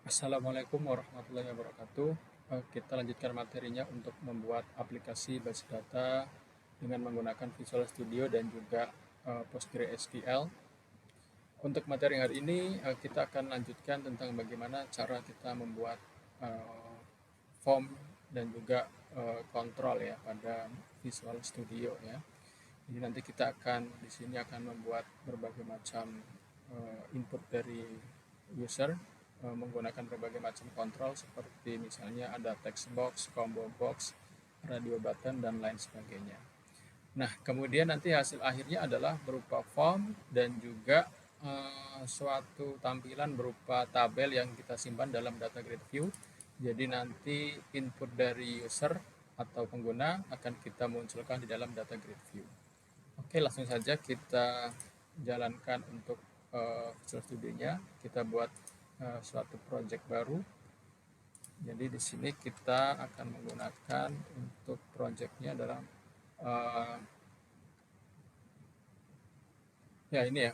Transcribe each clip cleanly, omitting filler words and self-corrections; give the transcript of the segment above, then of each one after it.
Assalamualaikum warahmatullahi wabarakatuh. Kita lanjutkan materinya untuk membuat aplikasi basis data dengan menggunakan Visual Studio dan juga PostgreSQL. Untuk materi hari ini, kita akan lanjutkan tentang bagaimana cara kita membuat eh, form dan juga kontrol ya pada Visual Studio ya. Jadi nanti kita akan di sini akan membuat berbagai macam input dari user menggunakan berbagai macam kontrol seperti misalnya ada text box, combo box, radio button dan lain sebagainya. Nah, kemudian nanti hasil akhirnya adalah berupa form dan juga suatu tampilan berupa tabel yang kita simpan dalam data grid view. Jadi nanti input dari user atau pengguna akan kita munculkan di dalam data grid view. Oke, langsung saja kita jalankan untuk Visual Studio-nya. Kita buat suatu project baru. Jadi di sini kita akan menggunakan untuk project-nya adalah uh, ya ini ya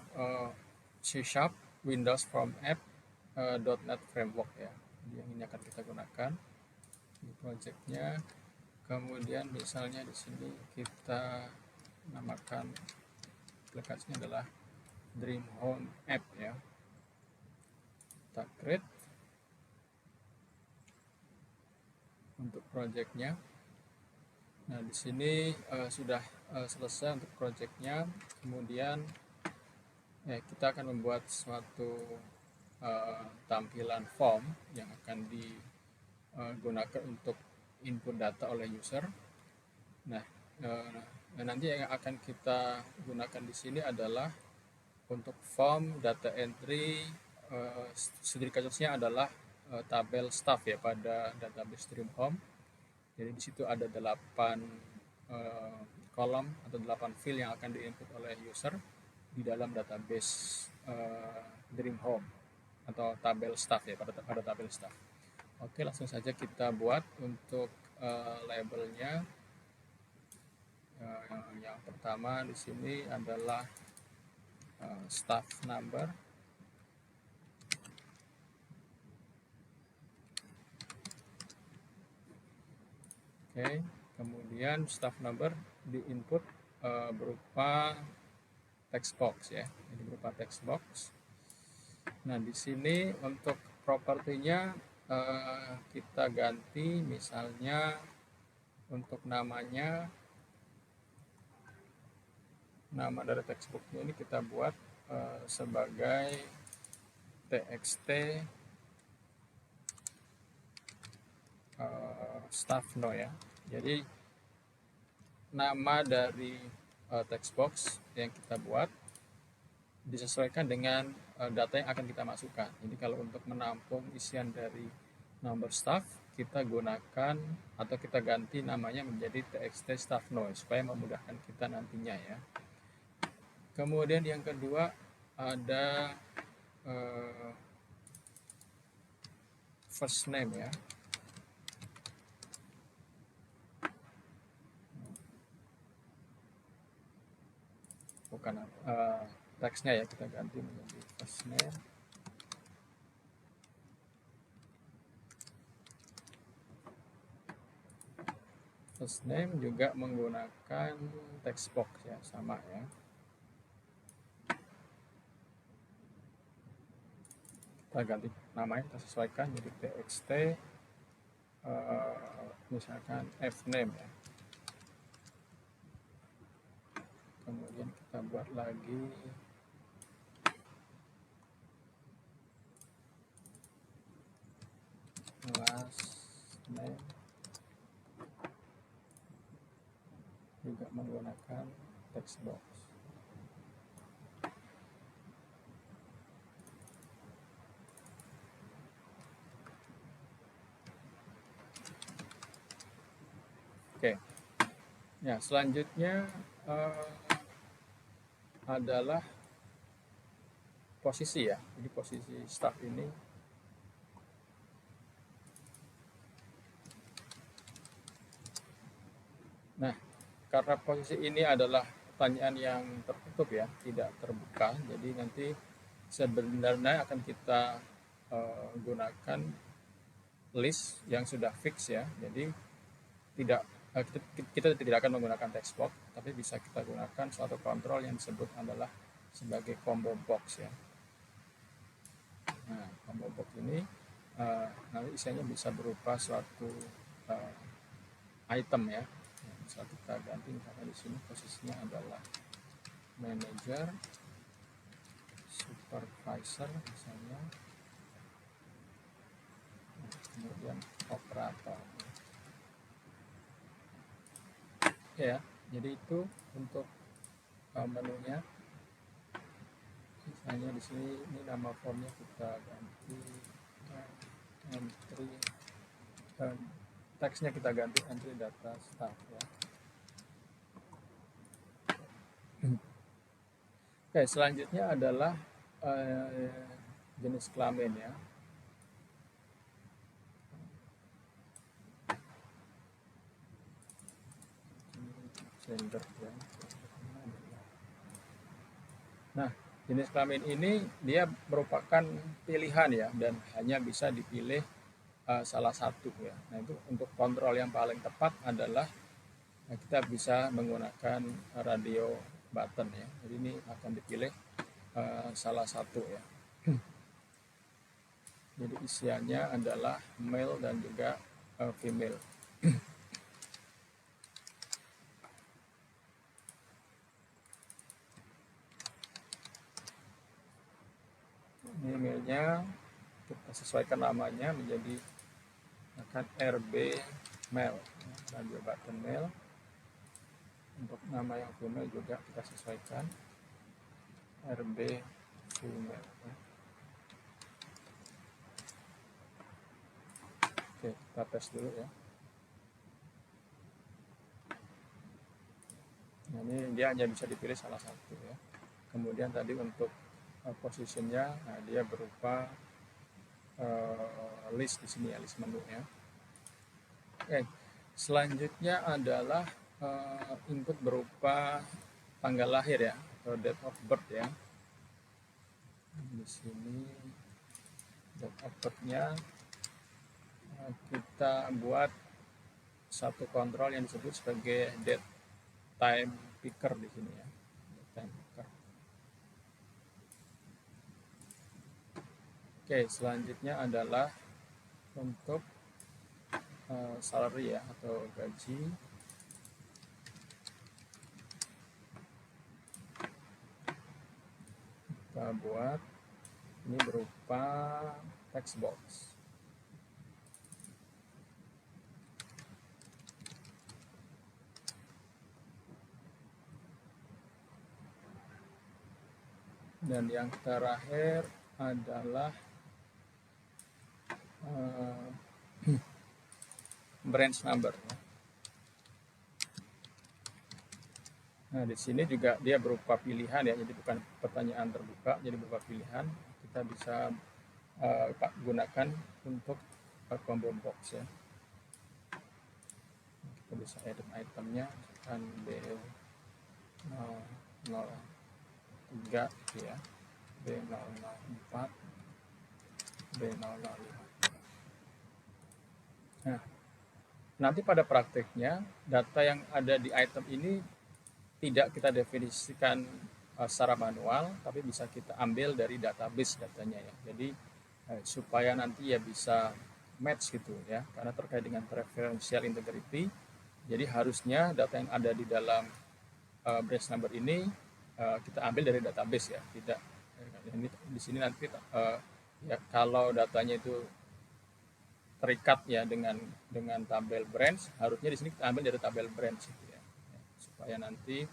C Sharp Windows Form App .NET Framework ya. Jadi yang ini akan kita gunakan di project-nya. Kemudian misalnya di sini kita namakan aplikasinya adalah Dream Home App ya. Kita create untuk projectnya. Nah di sini sudah selesai untuk projectnya. Kemudian kita akan membuat suatu tampilan form yang akan digunakan untuk input data oleh user. Nah nanti yang akan kita gunakan di sini adalah untuk form data entry, studi kasusnya adalah tabel staff ya pada database Dream Home. Jadi di situ ada 8 kolom atau 8 field yang akan diinput oleh user di dalam database Dream Home atau tabel staff ya pada tabel staff. Oke, langsung saja kita buat untuk labelnya. Yang pertama di sini adalah staff number. Oke, kemudian staff number di input berupa text box ya. Jadi berupa text box. Nah, di sini untuk propertinya kita ganti misalnya untuk namanya, nama dari textbooknya ini kita buat sebagai txt staff no ya. Jadi nama dari text box yang kita buat disesuaikan dengan data yang akan kita masukkan. Jadi kalau untuk menampung isian dari number staff, kita gunakan atau kita ganti namanya menjadi txt staff no supaya memudahkan kita nantinya ya. Kemudian yang kedua ada first name ya. Bukan teksnya ya, kita ganti menjadi first name. First name juga menggunakan text box ya, sama ya. Kita ganti namanya, kita sesuaikan jadi txt misalkan fname ya. Kemudian kita buat lagi last name juga menggunakan text box. Oke. Ya, selanjutnya adalah posisi ya. Jadi posisi staff ini nah, karena posisi ini adalah pertanyaan yang tertutup ya, tidak terbuka. Jadi nanti sebenarnya akan kita gunakan list yang sudah fix ya. Jadi tidak kita tidak akan menggunakan text box, tapi bisa kita gunakan suatu kontrol yang disebut adalah sebagai combo box ya. Nah, combo box ini nanti isinya bisa berupa suatu item ya. Bisa kita ganti, misalnya di sini posisinya adalah manager, supervisor misalnya, kemudian operator. Ya, jadi itu untuk menunya. Misalnya di sini ini nama formnya kita ganti entry, teksnya kita ganti entry data staff ya. Oke, selanjutnya adalah jenis kelamin ya. Gender ya. Nah, jenis kelamin ini dia merupakan pilihan ya, dan hanya bisa dipilih salah satu ya. Nah, itu untuk kontrol yang paling tepat adalah kita bisa menggunakan radio button ya. Jadi ini akan dipilih salah satu ya. Jadi isiannya adalah male dan juga female. Ini emailnya kita sesuaikan namanya menjadi akan RB male, radio button male. Untuk nama yang female juga kita sesuaikan RB female. Oke, kita tes dulu ya. Nah, ini dia hanya bisa dipilih salah satu ya. Kemudian tadi untuk positionnya, nah dia berupa list di sini ya, list menu ya. Oke, selanjutnya adalah input berupa tanggal lahir ya, atau date of birth ya. Di sini date of birth-nya kita buat satu kontrol yang disebut sebagai date time picker di sini ya. Time picker. Oke, selanjutnya adalah untuk salary ya, atau gaji. Kita buat ini berupa text box. Dan yang terakhir adalah branch number. Nah, di sini juga dia berupa pilihan ya, jadi bukan pertanyaan terbuka, jadi berupa pilihan. Kita bisa gunakan untuk combo box ya. Kita bisa edit itemnya, misalkan B003 ya, B004, B005. Nah, nanti pada prakteknya data yang ada di item ini tidak kita definisikan secara manual, tapi bisa kita ambil dari database datanya ya. Jadi supaya nanti ya bisa match gitu ya, karena terkait dengan preferential integrity. Jadi harusnya data yang ada di dalam branch number ini kita ambil dari database ya. Tidak ini di sini nanti ya kalau datanya itu terikat ya dengan tabel branch, harusnya di sini kita ambil dari tabel branch gitu ya, supaya nanti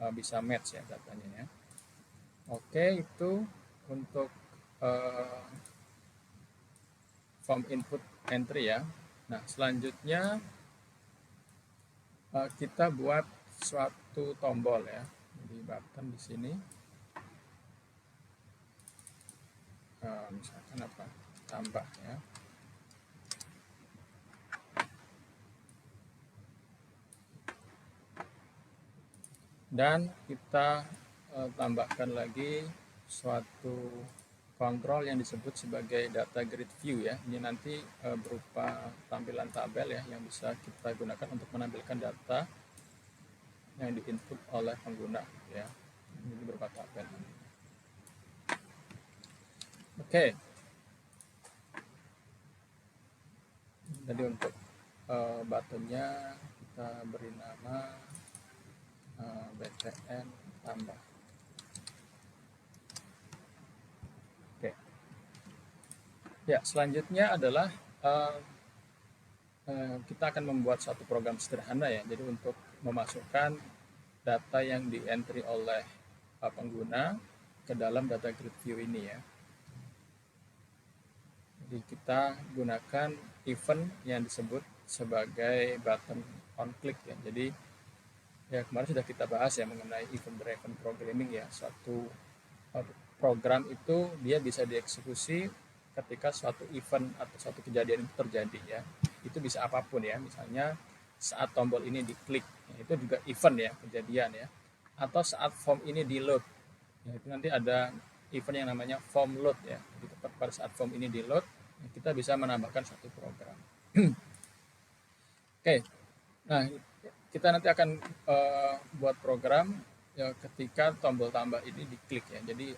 bisa match ya datanya ya. Oke, itu untuk form input entry ya. Nah, selanjutnya kita buat suatu tombol ya. Jadi button di sini. Misalkan apa? Tambah ya. Dan kita tambahkan lagi suatu kontrol yang disebut sebagai data grid view ya. Ini nanti berupa tampilan tabel ya yang bisa kita gunakan untuk menampilkan data yang diinput oleh pengguna ya. Ini berupa tabel. Oke. Jadi untuk buttonnya kita beri nama BTN tambah. Oke. Ya, selanjutnya adalah kita akan membuat satu program sederhana ya. Jadi untuk memasukkan data yang di entry oleh pengguna ke dalam data grid view ini ya. Jadi kita gunakan event yang disebut sebagai button on click ya. Jadi ya kemarin sudah kita bahas ya mengenai event driven programming ya. Suatu program itu dia bisa dieksekusi ketika suatu event atau suatu kejadian itu terjadi ya. Itu bisa apapun ya, misalnya saat tombol ini diklik, ya, itu juga event ya, kejadian ya. Atau saat form ini di load, ya, itu nanti ada event yang namanya form load ya. Jadi pada saat form ini di load, ya, kita bisa menambahkan satu program. Oke, nah kita nanti akan buat program ya, ketika tombol tambah ini diklik ya. Jadi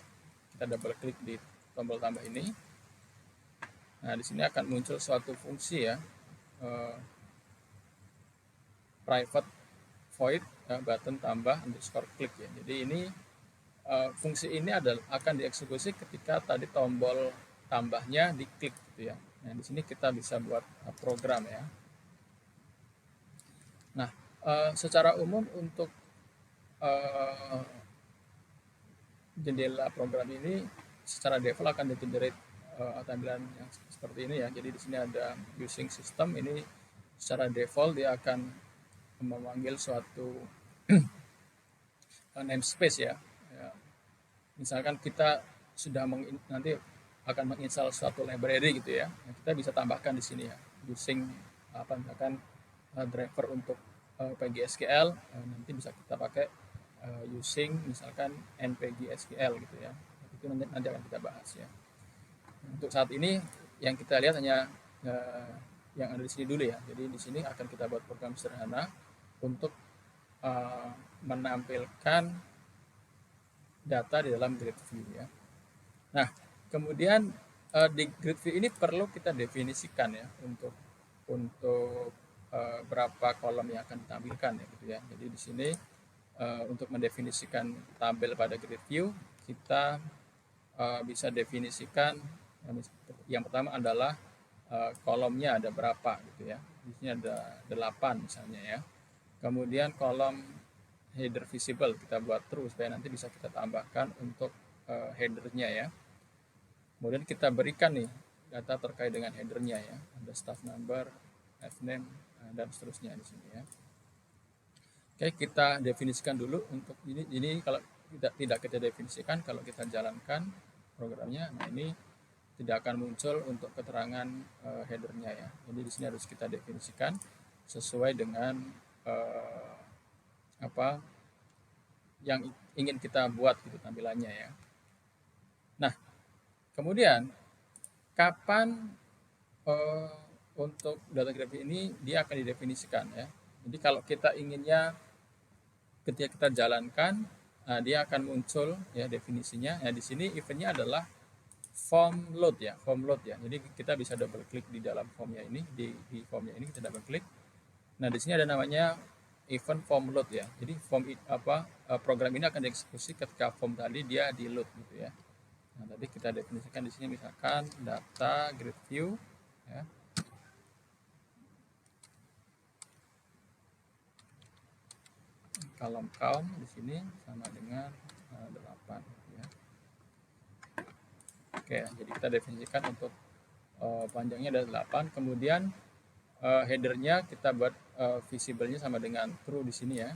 kita double klik di tombol tambah ini. Nah di sini akan muncul suatu fungsi ya, private void button tambah underscore click ya. Jadi ini fungsi ini akan dieksekusi ketika tadi tombol tambahnya diklik gitu ya. Nah di sini kita bisa buat program ya. Nah secara umum untuk jendela program ini secara default akan di-generate tampilan yang seperti ini ya. Jadi di sini ada using system, ini secara default dia akan memanggil suatu namespace ya. Misalkan kita sudah nanti akan menginstal suatu library gitu ya. Nah, kita bisa tambahkan di sini ya, using misalkan driver untuk PGSQL, nanti bisa kita pakai using misalkan npgsql gitu ya. Itu nanti akan kita bahas ya. Untuk saat ini yang kita lihat hanya yang ada di sini dulu ya. Jadi di sini akan kita buat program sederhana untuk menampilkan data di dalam grid view ya. Nah, kemudian di grid view ini perlu kita definisikan ya untuk berapa kolom yang akan ditampilkan ya gitu ya. Jadi di sini untuk mendefinisikan tabel pada grid view kita bisa definisikan yang pertama adalah kolomnya ada berapa gitu ya. Di sini ada 8 misalnya ya. Kemudian kolom header visible kita buat true supaya nanti bisa kita tambahkan untuk headernya ya. Kemudian kita berikan nih data terkait dengan headernya ya, ada staff number, name dan seterusnya di sini ya. Oke, kita definisikan dulu untuk ini. Ini kalau tidak kita definisikan, kalau kita jalankan programnya, nah ini tidak akan muncul untuk keterangan headernya ya. Jadi di sini harus kita definisikan sesuai dengan apa yang ingin kita buat gitu tampilannya ya. Nah, kemudian kapan untuk data graph ini dia akan didefinisikan ya. Jadi kalau kita inginnya ketika kita jalankan, nah dia akan muncul ya definisinya. Nah di sini eventnya adalah form load ya, form load ya. Jadi kita bisa double klik di dalam formnya ini, di formnya ini kita double klik. Nah di sini ada namanya event form load ya. Jadi program ini akan dieksekusi ketika form tadi dia di load gitu ya. Nah tadi kita definisikan di sini misalkan data grid view ya. Kolom count di sini sama dengan 8 ya. Oke, jadi kita definisikan untuk panjangnya ada 8, kemudian headernya kita buat visible-nya sama dengan true di sini ya.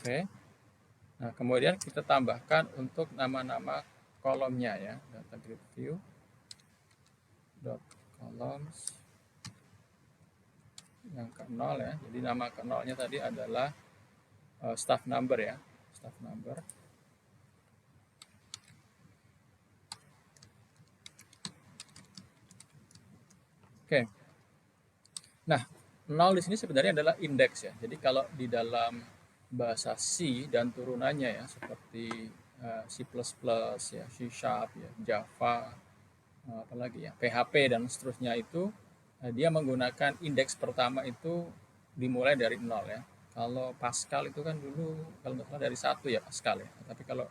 Oke. Nah, kemudian kita tambahkan untuk nama-nama kolomnya ya, data grid view dot columns yang ke 0 ya. Jadi nama ke 0-nya tadi adalah staff number ya, staff number. Oke. Nah, 0 di sini sebenarnya adalah indeks ya. Jadi kalau di dalam bahasa C dan turunannya ya, seperti C++, ya, C Sharp, ya, Java, apalagi ya, PHP dan seterusnya itu, dia menggunakan indeks pertama itu dimulai dari 0 ya. Kalau Pascal itu kan dulu kalau nggak salah dari 1 ya Pascal ya. Tapi kalau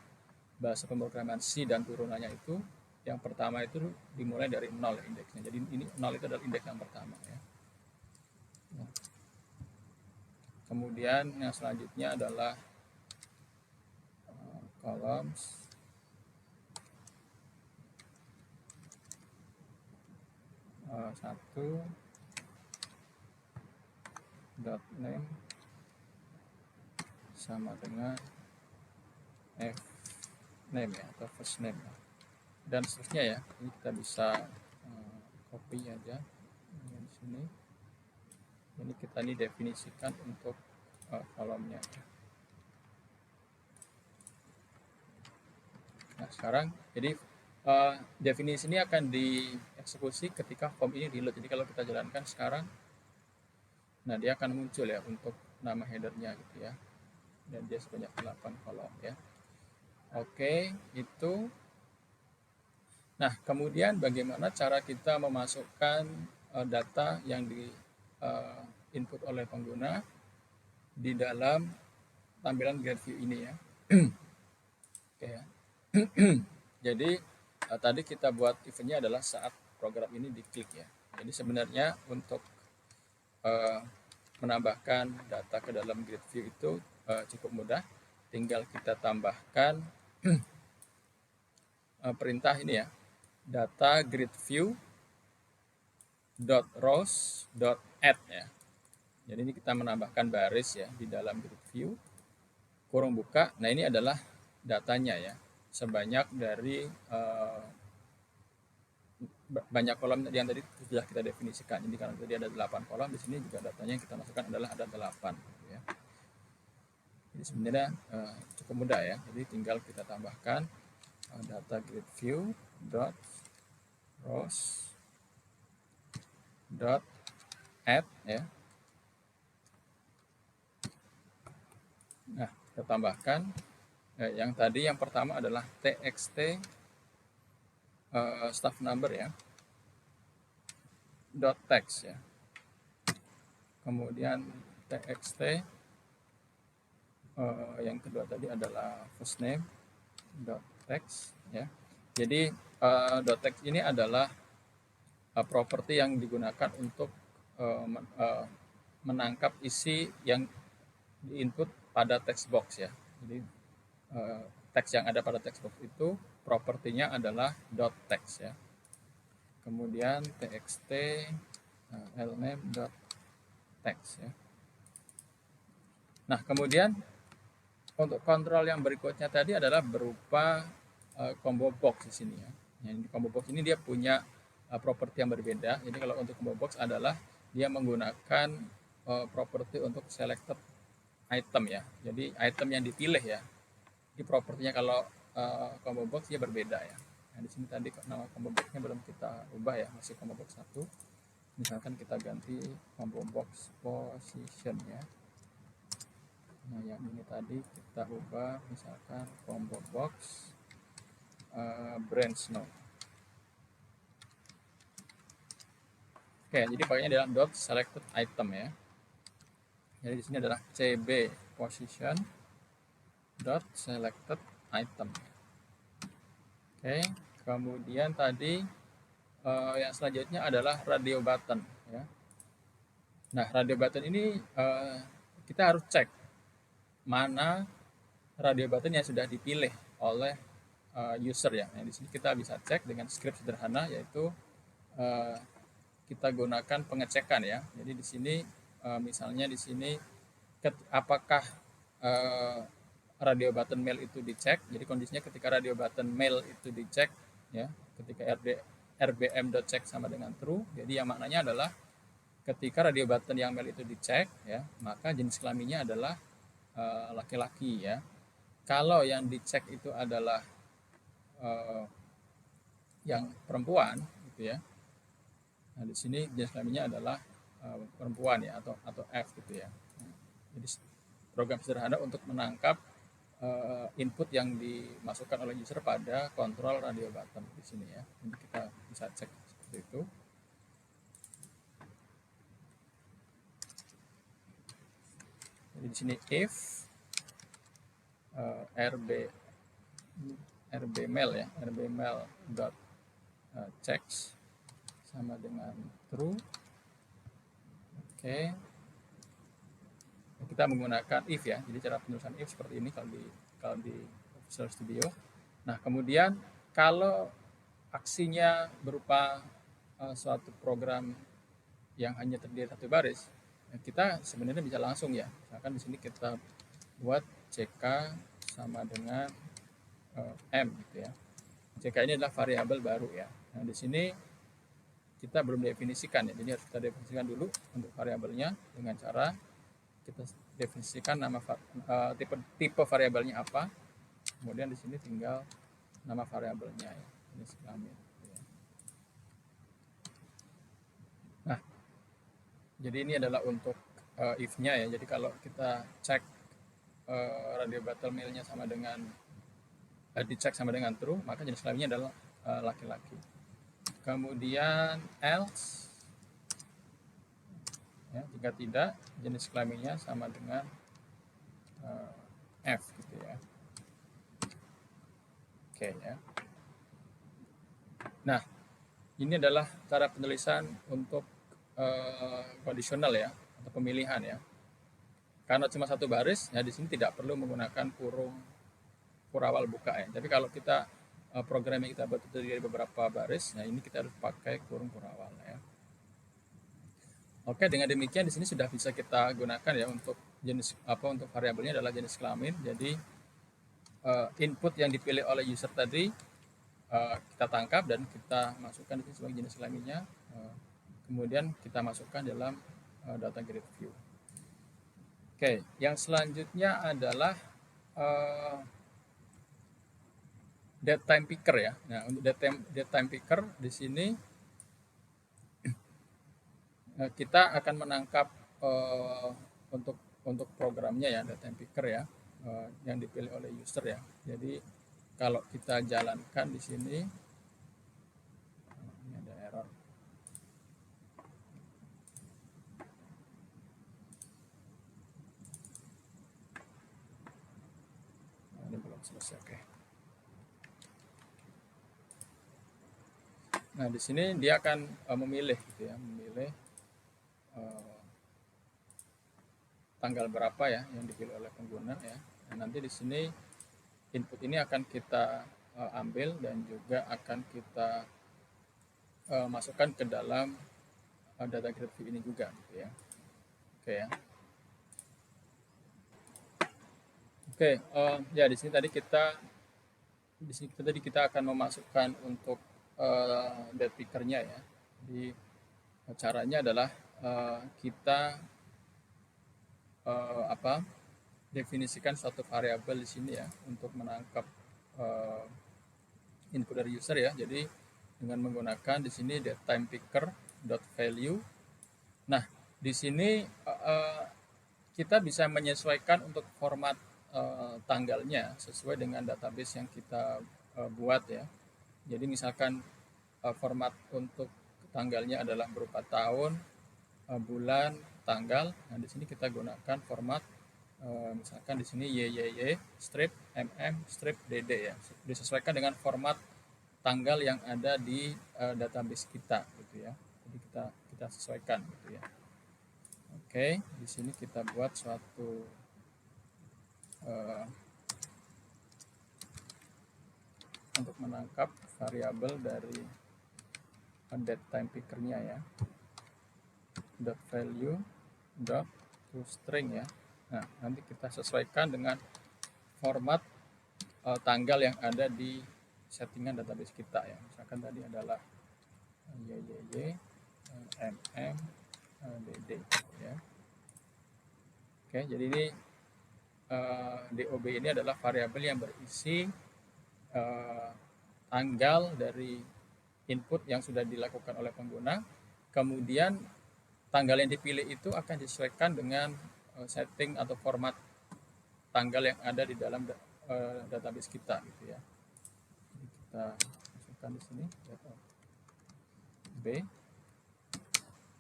bahasa pemrograman C dan turunannya itu yang pertama itu dimulai dari 0 indeksnya. Jadi ini 0 itu adalah indeks yang pertama ya. Nah, kemudian yang selanjutnya adalah columns satu dot name sama dengan f name ya, atau first name ya, dan seterusnya ya. Ini kita bisa copy aja di sini. Ini kita ini definisikan untuk kolomnya. Nah sekarang jadi definisi ini akan dieksekusi ketika form ini di load. Jadi kalau kita jalankan sekarang, nah dia akan muncul ya untuk nama headernya gitu ya, dan dia sebanyak 8 kolom ya. Oke, itu. Nah kemudian bagaimana cara kita memasukkan data yang di input oleh pengguna di dalam tampilan grid view ini ya. Oke ya. Jadi tadi kita buat eventnya adalah saat program ini diklik ya. Jadi sebenarnya untuk menambahkan data ke dalam grid view itu cukup mudah. Tinggal kita tambahkan perintah ini ya, data grid view dot rows dot add ya. Jadi ini kita menambahkan baris ya di dalam grid view, kurung buka. Nah ini adalah datanya ya, sebanyak dari banyak kolom yang tadi sudah kita definisikan. Jadi karena tadi ada 8 kolom, di sini juga datanya yang kita masukkan adalah ada 8 gitu ya. Jadi sebenarnya cukup mudah ya. Jadi tinggal kita tambahkan data grid view dot rows dot add ya. Nah, kita tambahkan yang tadi yang pertama adalah txt staff number ya, dot text ya. Kemudian txt yang kedua tadi adalah first name dot text ya. Jadi dot text ini adalah properti yang digunakan untuk menangkap isi yang diinput pada text box ya. Jadi teks yang ada pada text box itu propertinya adalah dot text ya. Kemudian txt lname dot text ya. Nah kemudian untuk kontrol yang berikutnya tadi adalah berupa combo box di sini ya. Yang combo box ini dia punya properti yang berbeda. Jadi kalau untuk combo box adalah dia menggunakan properti untuk selected item ya. Jadi item yang dipilih ya. Di propertinya kalau combo box dia berbeda ya. Nah, di sini tadi nama combo boxnya belum kita ubah ya, masih combo box 1. Misalkan kita ganti combo box position ya. Nah yang ini tadi kita ubah misalkan combo box branch node. Oke, jadi pakainya adalah dot selected item ya. Jadi di sini adalah cb position dot selected item. Oke, kemudian tadi yang selanjutnya adalah radio button ya. Nah radio button ini kita harus cek mana radio button yang sudah dipilih oleh user ya. Nah, di sini kita bisa cek dengan script sederhana, yaitu kita gunakan pengecekan ya. Jadi di sini misalnya di sini apakah radio button mail itu dicek. Jadi kondisinya ketika radio button mail itu dicek, ya, ketika rbm.check sama dengan true, jadi yang maknanya adalah ketika radio button yang mail itu dicek, ya, maka jenis kelaminnya adalah laki-laki, ya. Kalau yang dicek itu adalah yang perempuan, gitu ya. Nah, di sini jenis kelaminnya adalah perempuan, ya, atau F, gitu ya. Nah, jadi program sederhana untuk menangkap input yang dimasukkan oleh user pada kontrol radio button di sini, ya. Jadi kita bisa cek seperti itu. Jadi di sini if rbmail, ya, rbmail dot checks sama dengan true. Oke. Kita menggunakan if, ya. Jadi cara penulisan if seperti ini kalau di Visual Studio. Nah, kemudian kalau aksinya berupa suatu program yang hanya terdiri satu baris, kita sebenarnya bisa langsung, ya. Misalkan di sini kita buat CK sama dengan M, gitu ya. CK ini adalah variabel baru, ya. Nah, di sini kita belum definisikan, ya. Jadi harus kita definisikan dulu untuk variabelnya dengan cara kita definisikan nama tipe variabelnya apa. Kemudian di sini tinggal nama variabelnya, ya. Jenis kelamin. Nah, jadi ini adalah untuk if-nya, ya. Jadi kalau kita cek radio button mail-nya sama dengan dicek sama dengan true, maka jenis kelaminnya adalah laki-laki. Kemudian else, ya, jika tidak, jenis kelaminnya sama dengan F, gitu ya. Oke, ya. Nah, ini adalah cara penulisan untuk kondisional, ya, atau pemilihan, ya. Karena cuma satu baris, ya, di sini tidak perlu menggunakan kurung kurawal buka, ya. Tapi kalau kita program yang kita buat terdiri dari beberapa baris, nah ini kita harus pakai kurung kurawal, ya. Oke, dengan demikian di sini sudah bisa kita gunakan, ya, untuk jenis untuk variabelnya adalah jenis kelamin. Jadi input yang dipilih oleh user tadi kita tangkap dan kita masukkan di sini sebagai jenis kelaminnya. Kemudian kita masukkan dalam data grid view. Oke, yang selanjutnya adalah date time picker, ya. Nah, untuk date time picker di sini kita akan menangkap untuk programnya, ya, date time picker, ya, yang dipilih oleh user, ya. Jadi kalau kita jalankan di sini, ini ada error. Ini belum selesai, oke. Nah, di sini dia akan memilih, gitu ya, memilih tanggal berapa, ya, yang dipilih oleh pengguna, ya. Nah, nanti di sini input ini akan kita ambil dan juga akan kita masukkan ke dalam data grid view ini juga, gitu ya. Oke, ya. Oke, ya, di sini tadi kita akan memasukkan untuk date picker-nya, ya. Jadi caranya adalah kita definisikan suatu variabel di sini, ya, untuk menangkap input dari user, ya. Jadi dengan menggunakan di sini datetime_picker.value. Nah, di sini kita bisa menyesuaikan untuk format tanggalnya sesuai dengan database yang kita buat, ya. Jadi misalkan format untuk tanggalnya adalah berupa tahun, bulan, tanggal. Nah, di sini kita gunakan format misalkan di sini YYY strip MM strip DD, ya. Disesuaikan dengan format tanggal yang ada di database kita, gitu ya. Jadi kita sesuaikan, gitu ya. Oke, di sini kita buat suatu untuk menangkap variabel dari date time picker-nya, ya. Dot value dot toString, ya. Nah, nanti kita sesuaikan dengan format tanggal yang ada di settingan database kita ya. Misalkan tadi adalah YYY, MM, DD ya. Oke, jadi ini DOB ini adalah variabel yang berisi tanggal dari input yang sudah dilakukan oleh pengguna. Kemudian tanggal yang dipilih itu akan disesuaikan dengan setting atau format tanggal yang ada di dalam database kita gitu ya. Jadi kita masukkan di sini data B.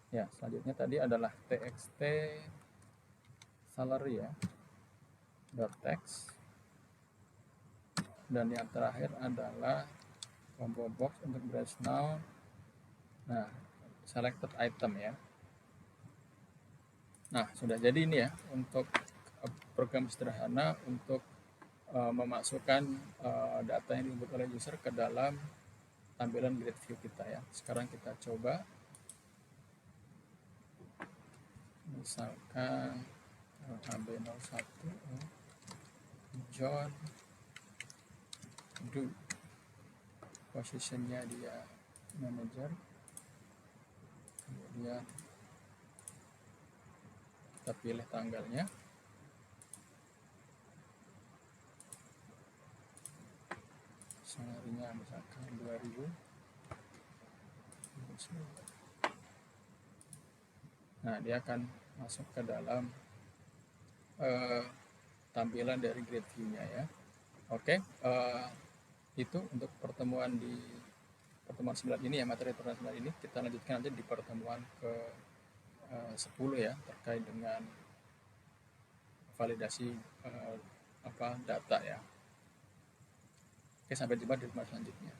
Ya, selanjutnya tadi adalah txt salary ya, .text, dan yang terakhir adalah combo box untuk branch now. Nah, selected item ya. Nah, sudah jadi ini ya untuk program sederhana untuk memasukkan data yang diinput oleh user ke dalam tampilan grid view kita ya. Sekarang kita coba. Misalkan AB01 John Do, posisinya dia manager, kemudian kita pilih tanggalnya, salarinya misalkan 2000. Nah, dia akan masuk ke dalam tampilan dari grid view-nya ya. Oke, itu untuk pertemuan 9 ini ya, materi pertemuan 9 ini. Kita lanjutkan nanti di pertemuan ke 10 ya, terkait dengan validasi data ya. Oke, sampai jumpa di pertemuan selanjutnya.